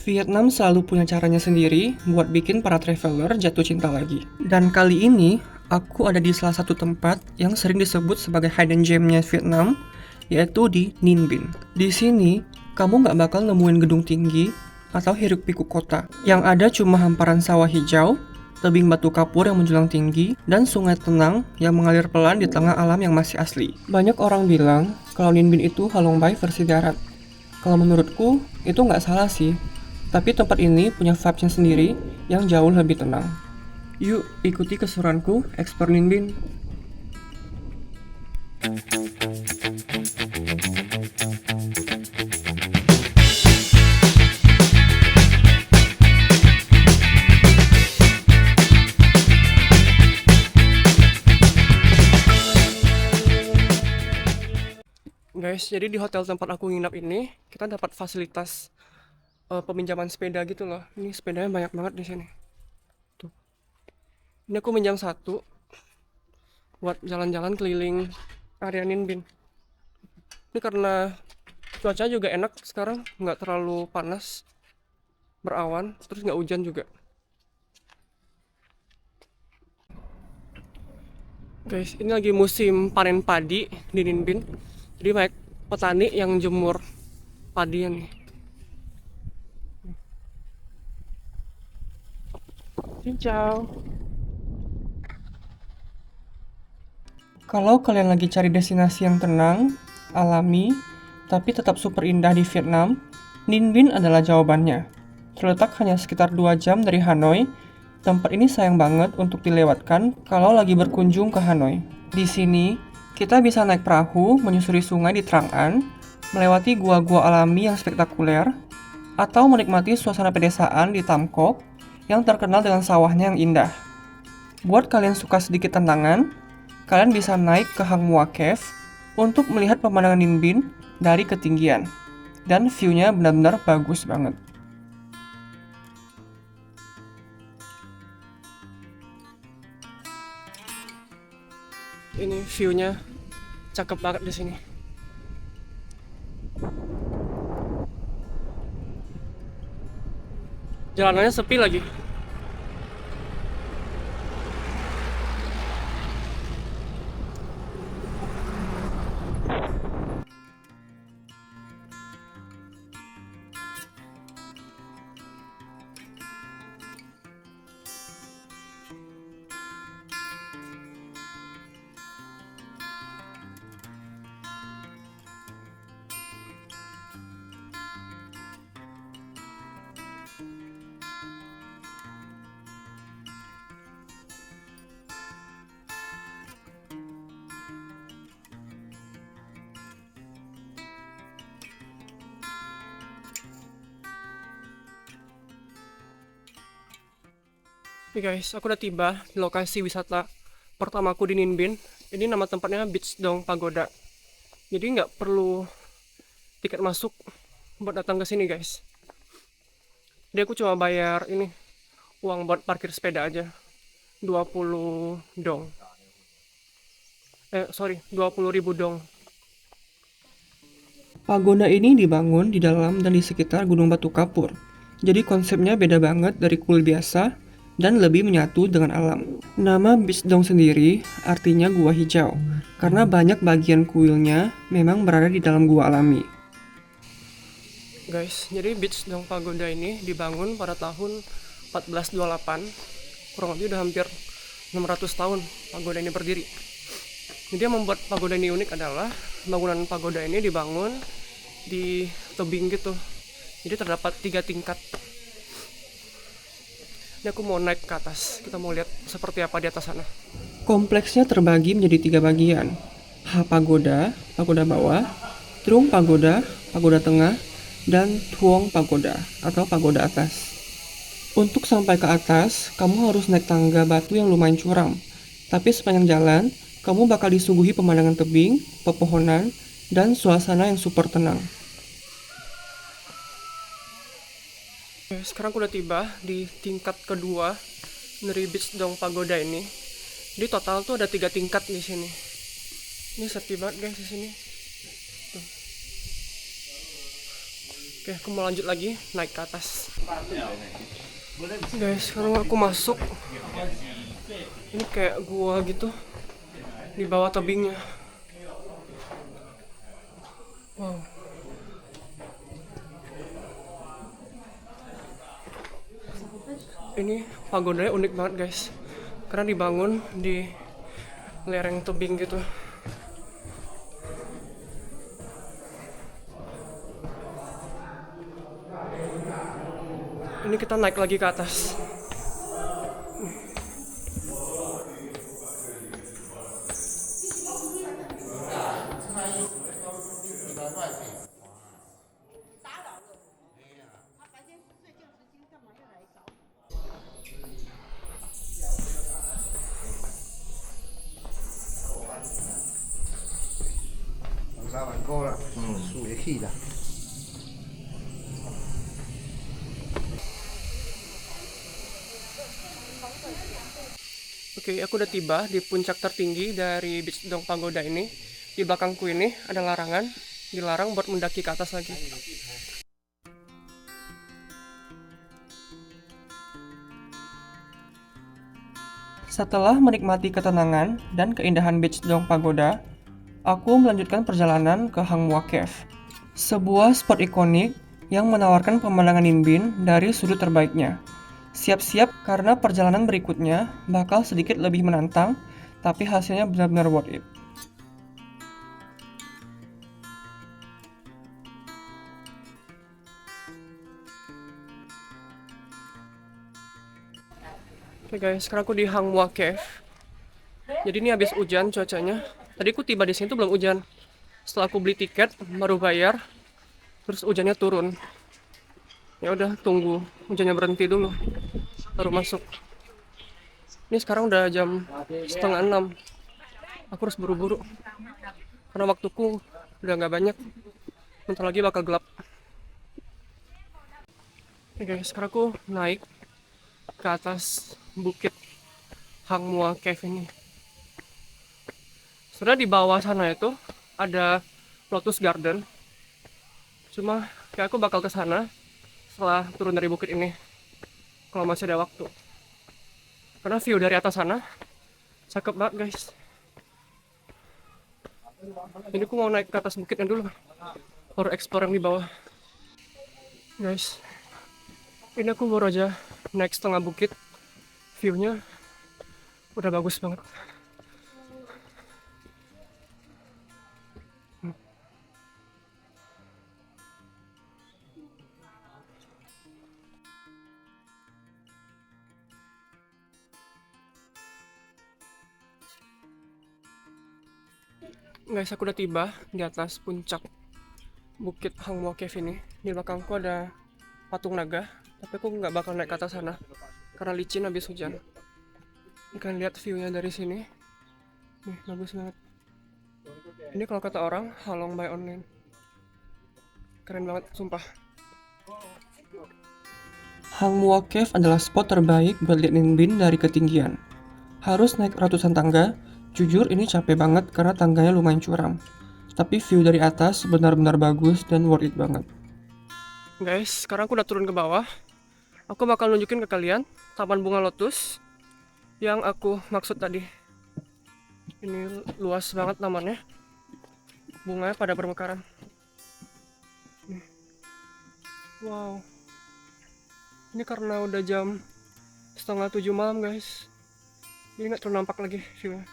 Vietnam selalu punya caranya sendiri buat bikin para traveler jatuh cinta lagi. Dan kali ini, aku ada di salah satu tempat yang sering disebut sebagai hidden gem-nya Vietnam, yaitu di Ninh Binh. Di sini, kamu nggak bakal nemuin gedung tinggi atau hiruk-pikuk kota. Yang ada cuma hamparan sawah hijau, tebing batu kapur yang menjulang tinggi, dan sungai tenang yang mengalir pelan di tengah alam yang masih asli. Banyak orang bilang kalau Ninh Binh itu Halong Bay versi darat. Kalau menurutku, itu nggak salah sih. Tapi tempat ini punya vibes-nya sendiri yang jauh lebih tenang. Yuk, ikuti keseruanku eksplor Ninh Binh. Guys, jadi di hotel tempat aku nginap ini, kita dapat fasilitas peminjaman sepeda gitu loh. Ini sepedanya banyak banget di sini. Tuh. Ini aku minjam satu buat jalan-jalan keliling area Ninh Binh. Ini karena cuaca juga enak sekarang, nggak terlalu panas, berawan, terus nggak hujan juga. Guys, ini lagi musim panen padi di Ninh Binh. Jadi banyak petani yang jemur padi nih. Ciao. Kalau kalian lagi cari destinasi yang tenang, alami, tapi tetap super indah di Vietnam, Ninh Binh adalah jawabannya. Terletak hanya sekitar 2 jam dari Hanoi, tempat ini sayang banget untuk dilewatkan kalau lagi berkunjung ke Hanoi. Di sini, kita bisa naik perahu menyusuri sungai di Trang An, melewati gua-gua alami yang spektakuler, atau menikmati suasana pedesaan di Tam Coc yang terkenal dengan sawahnya yang indah. Buat kalian suka sedikit tantangan, kalian bisa naik ke Hang Mua Cave untuk melihat pemandangan Ninh Binh dari ketinggian. Dan view-nya benar-benar bagus banget. Ini view-nya cakep banget di sini. Jalanannya sepi lagi. Oke guys, aku udah tiba di lokasi wisata pertamaku di Ninh Binh. Ini nama tempatnya Beach Dong Pagoda. Jadi nggak perlu tiket masuk buat datang ke sini guys. Jadi aku cuma bayar ini uang buat parkir sepeda aja, 20 dong. 20.000 dong. Pagoda ini dibangun di dalam dan di sekitar Gunung Batu Kapur. Jadi konsepnya beda banget dari kuil biasa dan lebih menyatu dengan alam. Nama Beach Dong sendiri artinya gua hijau, karena banyak bagian kuilnya memang berada di dalam gua alami. Guys, jadi Beach Dong Pagoda ini dibangun pada tahun 1428, kurang lebih udah hampir 600 tahun pagoda ini berdiri. Jadi yang membuat pagoda ini unik adalah bangunan pagoda ini dibangun di tebing gitu. Jadi terdapat 3 tingkat. Ini aku mau naik ke atas, kita mau lihat seperti apa di atas sana. Kompleksnya terbagi menjadi 3 bagian. H Pagoda, Pagoda bawah, Trung Pagoda, Pagoda tengah, dan Thuong Pagoda atau Pagoda atas. Untuk sampai ke atas, kamu harus naik tangga batu yang lumayan curam. Tapi sepanjang jalan, kamu bakal disuguhi pemandangan tebing, pepohonan, dan suasana yang super tenang. Sekarang aku udah tiba di tingkat kedua dari Beach Dong Pagoda ini. Di total tuh ada 3 tingkat di sini. Ini sepi banget guys di sini. Tuh. Oke, aku mau lanjut lagi naik ke atas. Guys, sekarang aku masuk. Ini kayak gua gitu di bawah tebingnya. Wow. Ini pagodanya unik banget guys, karena dibangun di lereng tebing gitu. Ini kita naik lagi ke atas. Oke, aku udah tiba di puncak tertinggi dari Beach Dong Pagoda ini. Di belakangku ini ada larangan, dilarang buat mendaki ke atas lagi. Setelah menikmati ketenangan dan keindahan Beach Dong Pagoda, aku melanjutkan perjalanan ke Hang Mua Cave, sebuah spot ikonik yang menawarkan pemandangan Ninh dari sudut terbaiknya. Siap-siap karena perjalanan berikutnya bakal sedikit lebih menantang, tapi hasilnya benar-benar worth it. Oke guys, sekarang aku di Hang Mua Cave. Jadi ini habis hujan cuacanya. Tadi aku tiba di sini tuh belum hujan. Setelah aku beli tiket, baru bayar, terus hujannya turun. Ya udah, tunggu hujannya berhenti dulu, baru masuk. Ini sekarang udah jam 5:30. Aku harus buru-buru karena waktuku udah nggak banyak. Bentar lagi bakal gelap. Oke guys, sekarang aku naik ke atas bukit Hang Mua Cave ini. Sebenarnya di bawah sana itu ada Lotus Garden. Cuma kayak aku bakal ke sana setelah turun dari bukit ini, kalau masih ada waktu. Karena view dari atas sana cakep banget guys. Ini aku mau naik ke atas bukitnya dulu, baru explore yang di bawah. Guys, ini aku baru aja naik setengah bukit. View-nya udah bagus banget. Guys, aku udah tiba di atas puncak bukit Hang Mua Cave ini. Di belakangku ada patung naga, tapi aku nggak bakal naik ke atas sana karena licin habis hujan. Kalian lihat view-nya dari sini. Nih, bagus banget. Ini kalau kata orang, Halong Bay Online. Keren banget, sumpah. Hang Mua Cave adalah spot terbaik buat lihat Ninh Binh dari ketinggian. Harus naik ratusan tangga. Jujur ini capek banget karena tangganya lumayan curam. Tapi view dari atas benar-benar bagus dan worth it banget. Guys, sekarang aku udah turun ke bawah. Aku bakal nunjukin ke kalian taman bunga lotus yang aku maksud tadi. Ini luas banget tamannya. Bunganya pada bermekaran. Wow. Ini karena udah jam 6:30 malam guys. Jadi nggak terlalu nampak lagi view-nya.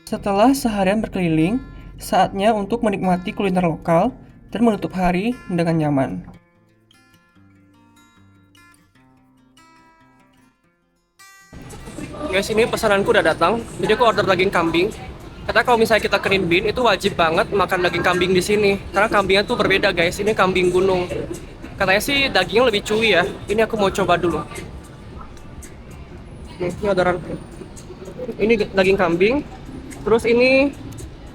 Setelah seharian berkeliling, saatnya untuk menikmati kuliner lokal dan menutup hari dengan nyaman. Guys, ini pesananku udah datang. Jadi aku order daging kambing. Kata kalau misalnya kita ke Ninh Binh itu wajib banget makan daging kambing di sini. Karena kambingnya tuh berbeda guys. Ini kambing gunung. Katanya sih dagingnya lebih chewy ya. Ini aku mau coba dulu. Nih, ini orderan. Ini daging kambing. Terus ini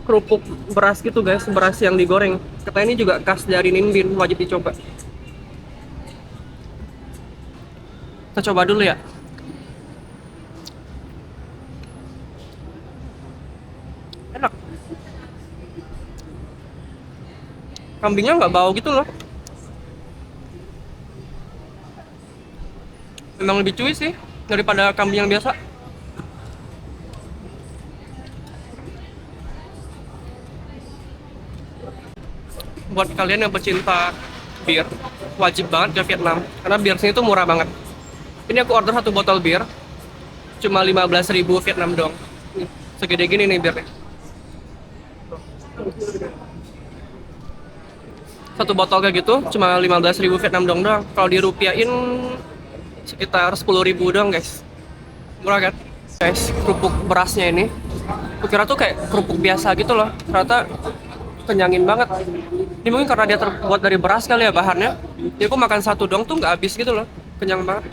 kerupuk beras gitu guys, beras yang digoreng. Katanya ini juga khas dari Ninh, wajib dicoba. Kita coba dulu ya. Enak. Kambingnya nggak bau gitu loh. Memang lebih cuy sih daripada kambing yang biasa. Buat kalian yang pecinta bir, wajib banget ke Vietnam karena bir sini tuh murah banget. Ini aku order 1 botol bir cuma 15.000 Vietnam dong. Nih, segede gini nih birnya. 1 botol kayak gitu cuma 15.000 Vietnam dong doang. Kalau dirupiahin sekitar 10.000 dong guys. Murah kan? Guys, kerupuk berasnya ini kukira tuh kayak kerupuk biasa gitu loh, ternyata kenyangin banget. Ini mungkin karena dia terbuat dari beras kali ya bahannya. Jadi aku makan satu dong tuh nggak habis gitu loh, kenyang banget.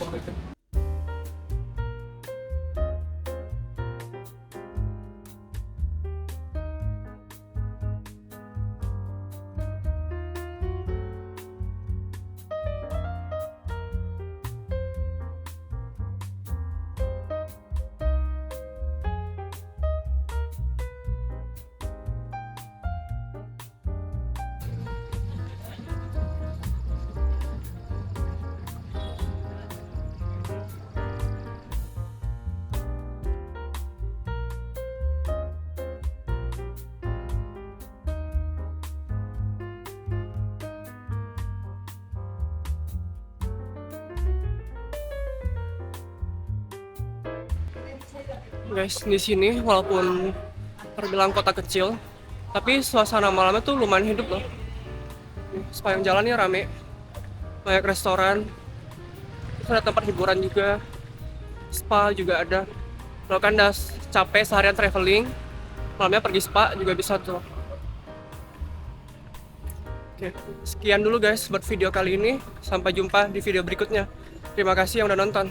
Guys, di sini walaupun terbilang kota kecil, tapi suasana malamnya tuh lumayan hidup loh. Sepanjang jalannya rame, banyak restoran, terus ada tempat hiburan juga, spa juga ada. Kalau kan udah capek seharian traveling, malamnya pergi spa juga bisa tuh. Oke, sekian dulu guys buat video kali ini. Sampai jumpa di video berikutnya. Terima kasih yang udah nonton.